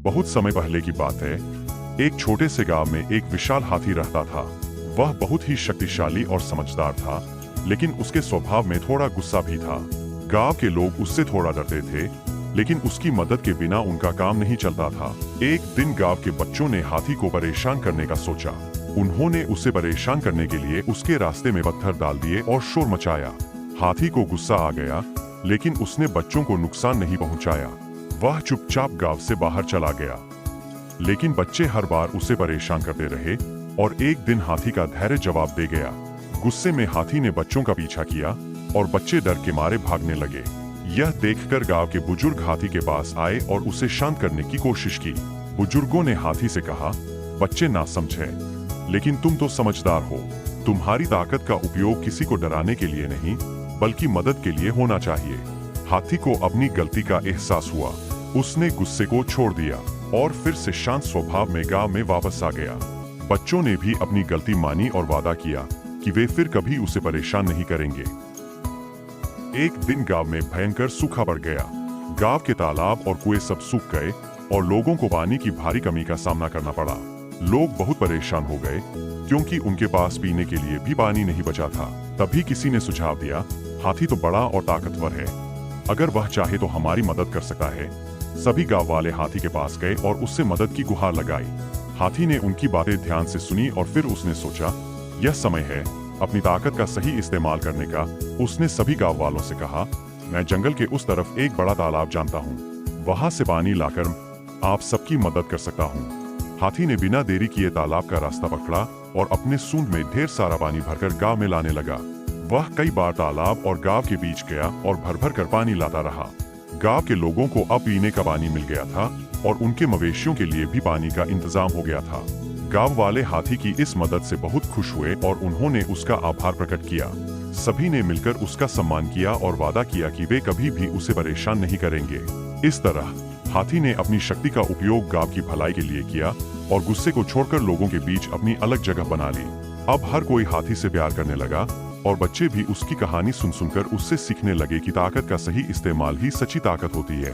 बहुत समय पहले की बात है। एक छोटे से गांव में एक विशाल हाथी रहता था। वह बहुत ही शक्तिशाली और समझदार था, लेकिन उसके स्वभाव में थोड़ा गुस्सा भी था। गांव के लोग उससे थोड़ा डरते थे, लेकिन उसकी मदद के बिना उनका काम नहीं चलता था। एक दिन गांव के बच्चों ने हाथी को परेशान करने का सोचा। उन्होंने उसे परेशान करने के लिए उसके रास्ते में पत्थर डाल दिए और शोर मचाया। हाथी को गुस्सा आ गया, लेकिन उसने बच्चों को नुकसान नहीं पहुंचाया। वह चुपचाप गांव से बाहर चला गया। लेकिन बच्चे हर बार उसे परेशान करते रहे और एक दिन हाथी का धैर्य जवाब दे गया। गुस्से में हाथी ने बच्चों का पीछा किया और बच्चे डर के मारे भागने लगे। यह देखकर गांव के बुजुर्ग हाथी के पास आए और उसे शांत करने की कोशिश की। बुजुर्गों ने हाथी से कहा, बच्चे ना समझे, लेकिन तुम तो समझदार हो। तुम्हारी ताकत का उपयोग किसी को डराने के लिए नहीं, बल्कि मदद के लिए होना चाहिए। हाथी को अपनी गलती का एहसास हुआ। उसने गुस्से को छोड़ दिया और फिर से शांत स्वभाव में गांव में वापस आ गया। बच्चों ने भी अपनी गलती मानी और वादा किया कि वे फिर कभी उसे परेशान नहीं करेंगे। एक दिन गांव में भयंकर सूखा पड़ गया। गांव के तालाब और कुएं सब सूख गए और लोगों को पानी की भारी कमी का सामना करना पड़ा। लोग बहुत परेशान हो गए, क्योंकि उनके पास पीने के लिए भी पानी नहीं बचा था। तभी किसी ने सुझाव दिया, हाथी तो बड़ा और ताकतवर है, अगर वह चाहे तो हमारी मदद कर सकता है। सभी गांव वाले हाथी के पास गए और उससे मदद की गुहार लगाई। हाथी ने उनकी बातें ध्यान से सुनी और फिर उसने सोचा, यह समय है अपनी ताकत का सही इस्तेमाल करने का। उसने सभी गांव वालों से कहा, मैं जंगल के उस तरफ एक बड़ा तालाब जानता हूँ, वहां से पानी लाकर आप सबकी मदद कर सकता हूँ। हाथी ने बिना देरी किए तालाब का रास्ता पकड़ा और अपने सूंड में ढेर सारा पानी भरकर गांव में लाने लगा। वह कई बार तालाब और गांव के बीच गया और भर भर कर पानी लाता रहा। गांव के लोगों को अब पीने का पानी मिल गया था और उनके मवेशियों के लिए भी पानी का इंतजाम हो गया था। गांव वाले हाथी की इस मदद से बहुत खुश हुए और उन्होंने उसका आभार प्रकट किया। सभी ने मिलकर उसका सम्मान किया और वादा किया कि वे कभी भी उसे परेशान नहीं करेंगे। इस तरह हाथी ने अपनी शक्ति का उपयोग गांव की भलाई के लिए किया और गुस्से को छोड़कर लोगों के बीच अपनी अलग जगह बना ली। अब हर कोई हाथी से प्यार करने लगा और बच्चे भी उसकी कहानी सुन सुनकर उससे सीखने लगे कि ताकत का सही इस्तेमाल ही सच्ची ताकत होती है।